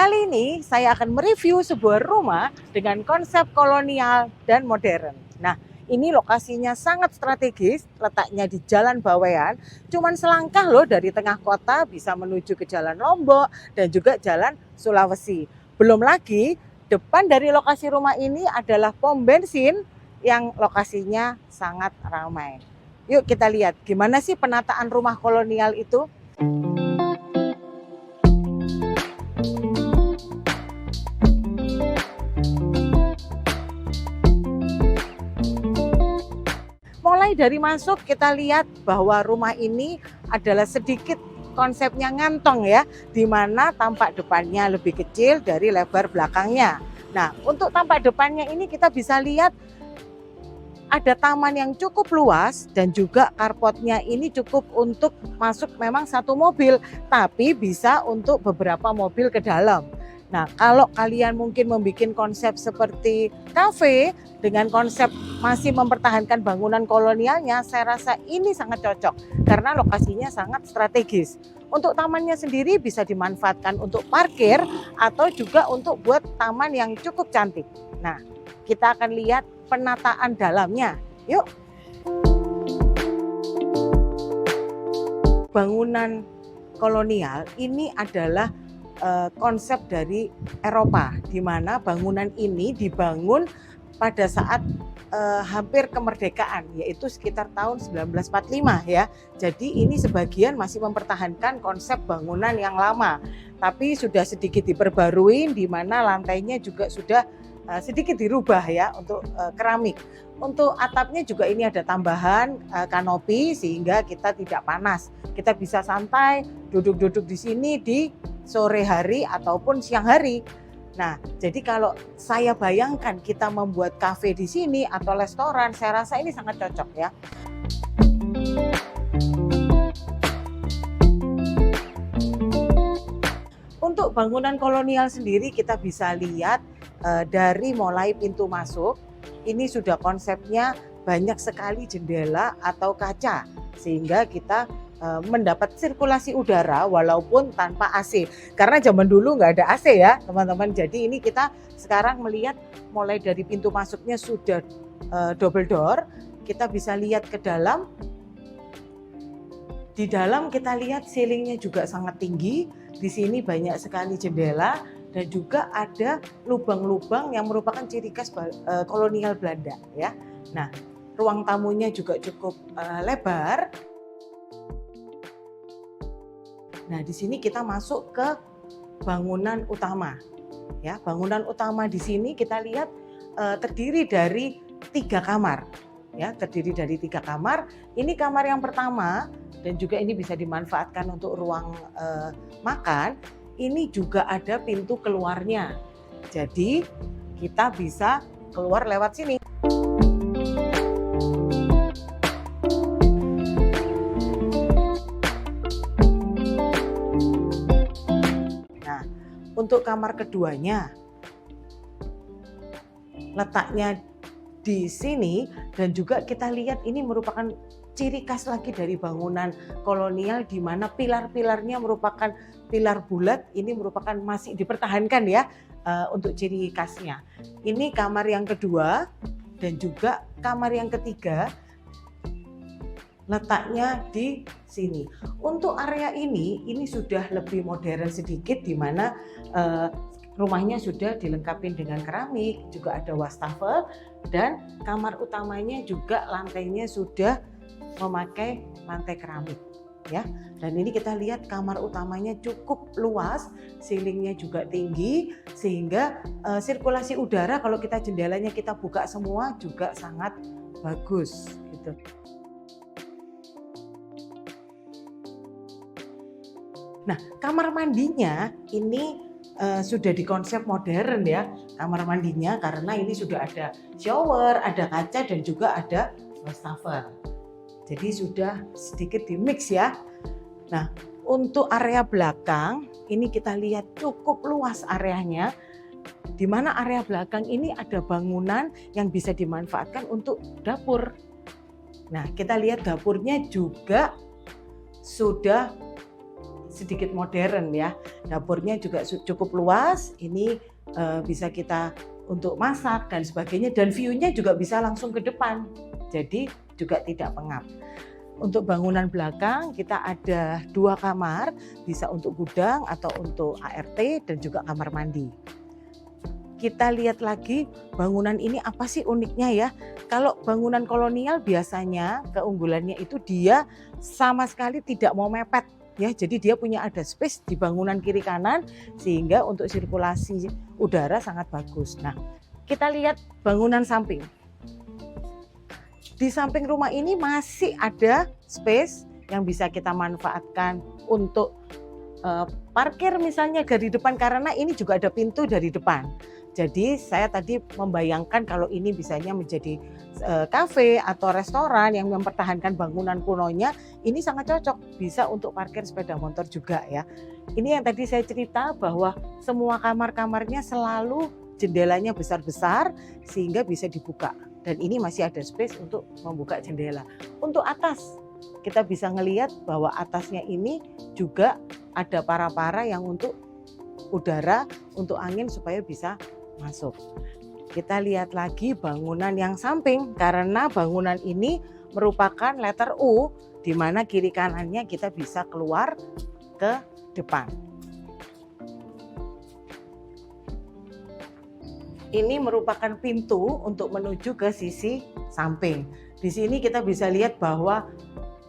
Kali ini saya akan mereview sebuah rumah dengan konsep kolonial dan modern. Nah, ini lokasinya sangat strategis, letaknya di Jalan Bawean, cuman selangkah loh dari tengah kota bisa menuju ke Jalan Lombok dan juga Jalan Sulawesi. Belum lagi, depan dari lokasi rumah ini adalah pom bensin yang lokasinya sangat ramai. Yuk kita lihat gimana sih penataan rumah kolonial itu. Mulai dari masuk kita lihat bahwa rumah ini adalah sedikit konsepnya ngantong ya, di mana tampak depannya lebih kecil dari lebar belakangnya. Nah, untuk tampak depannya ini kita bisa lihat ada taman yang cukup luas dan juga carportnya ini cukup untuk masuk memang satu mobil, tapi bisa untuk beberapa mobil ke dalam. Nah, kalau kalian mungkin membuat konsep seperti kafe dengan konsep masih mempertahankan bangunan kolonialnya, saya rasa ini sangat cocok karena lokasinya sangat strategis. Untuk tamannya sendiri bisa dimanfaatkan untuk parkir atau juga untuk buat taman yang cukup cantik. Nah, kita akan lihat penataan dalamnya. Yuk. Bangunan kolonial ini adalah konsep dari Eropa, di mana bangunan ini dibangun pada saat hampir kemerdekaan, yaitu sekitar tahun 1945 ya. Jadi ini sebagian masih mempertahankan konsep bangunan yang lama, tapi sudah sedikit diperbarui, di mana lantainya juga sudah sedikit dirubah ya untuk keramik. Untuk atapnya juga ini ada tambahan kanopi sehingga kita tidak panas. Kita bisa santai duduk-duduk di sini di sore hari ataupun siang hari. Nah, jadi kalau saya bayangkan kita membuat kafe di sini atau restoran, saya rasa ini sangat cocok ya. Untuk bangunan kolonial sendiri kita bisa lihat dari mulai pintu masuk, ini sudah konsepnya banyak sekali jendela atau kaca sehingga kita mendapat sirkulasi udara walaupun tanpa AC. Karena zaman dulu nggak ada AC ya teman-teman. Jadi ini kita sekarang melihat mulai dari pintu masuknya sudah double door. Kita bisa lihat ke dalam. Di dalam kita lihat ceilingnya juga sangat tinggi. Di sini banyak sekali jendela dan juga ada lubang-lubang yang merupakan ciri khas kolonial Belanda ya. Nah, ruang tamunya juga cukup lebar. Nah, di sini kita masuk ke bangunan utama. Ya, bangunan utama di sini kita lihat terdiri dari 3 kamar. Ya, terdiri dari 3 kamar. Ini kamar yang pertama dan juga ini bisa dimanfaatkan untuk ruang makan. Ini juga ada pintu keluarnya. Jadi, kita bisa keluar lewat sini. Untuk kamar keduanya, letaknya di sini dan juga kita lihat ini merupakan ciri khas lagi dari bangunan kolonial di mana pilar-pilarnya merupakan pilar bulat, ini merupakan masih dipertahankan ya untuk ciri khasnya. Ini kamar yang kedua dan juga kamar yang ketiga. Letaknya di sini. Untuk area ini sudah lebih modern sedikit di mana rumahnya sudah dilengkapi dengan keramik, juga ada wastafel dan kamar utamanya juga lantainya sudah memakai lantai keramik ya. Dan ini kita lihat kamar utamanya cukup luas, ceilingnya juga tinggi sehingga sirkulasi udara kalau kita jendelanya kita buka semua juga sangat bagus gitu. Nah, kamar mandinya ini sudah dikonsep modern ya, kamar mandinya karena ini sudah ada shower, ada kaca dan juga ada wastafel. Jadi sudah sedikit di mix ya. Nah, untuk area belakang ini kita lihat cukup luas areanya. Di mana area belakang ini ada bangunan yang bisa dimanfaatkan untuk dapur. Nah, kita lihat dapurnya juga sudah sedikit modern ya. Dapurnya juga cukup luas, ini bisa kita untuk masak dan sebagainya, dan view-nya juga bisa langsung ke depan, jadi juga tidak pengap. Untuk bangunan belakang kita ada 2 kamar, bisa untuk gudang atau untuk ART dan juga kamar mandi. Kita lihat lagi bangunan ini apa sih uniknya ya. Kalau bangunan kolonial biasanya keunggulannya itu dia sama sekali tidak mau mepet ya. Jadi dia punya ada space di bangunan kiri kanan sehingga untuk sirkulasi udara sangat bagus. Nah, kita lihat bangunan samping. Di samping rumah ini masih ada space yang bisa kita manfaatkan untuk parkir misalnya dari depan, karena ini juga ada pintu dari depan. Jadi saya tadi membayangkan kalau ini bisanya menjadi kafe atau restoran yang mempertahankan bangunan kunonya, ini sangat cocok, bisa untuk parkir sepeda motor juga ya. Ini yang tadi saya cerita bahwa semua kamar-kamarnya selalu jendelanya besar-besar sehingga bisa dibuka. Dan ini masih ada space untuk membuka jendela. Untuk atas, kita bisa ngelihat bahwa atasnya ini juga ada para-para yang untuk udara, untuk angin supaya bisa masuk. Kita lihat lagi bangunan yang samping, karena bangunan ini merupakan letter U, di mana kiri kanannya kita bisa keluar ke depan. Ini merupakan pintu untuk menuju ke sisi samping. Di sini kita bisa lihat bahwa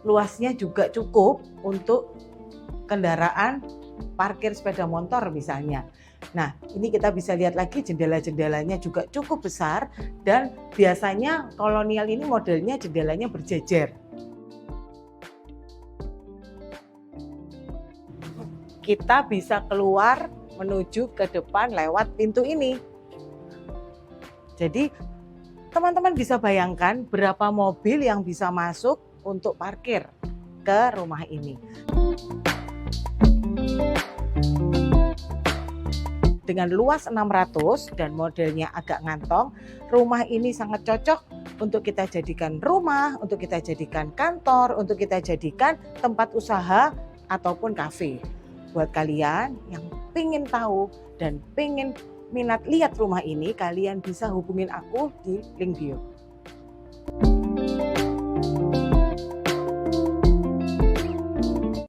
luasnya juga cukup untuk kendaraan parkir sepeda motor misalnya. Nah, ini kita bisa lihat lagi jendela-jendelanya juga cukup besar, dan biasanya kolonial ini modelnya jendelanya berjejer. Kita bisa keluar menuju ke depan lewat pintu ini. Jadi teman-teman bisa bayangkan berapa mobil yang bisa masuk untuk parkir ke rumah ini. Dengan luas 600 dan modelnya agak ngantong, rumah ini sangat cocok untuk kita jadikan rumah, untuk kita jadikan kantor, untuk kita jadikan tempat usaha ataupun kafe. Buat kalian yang pengen tahu dan pengen minat lihat rumah ini, kalian bisa hubungin aku di link bio.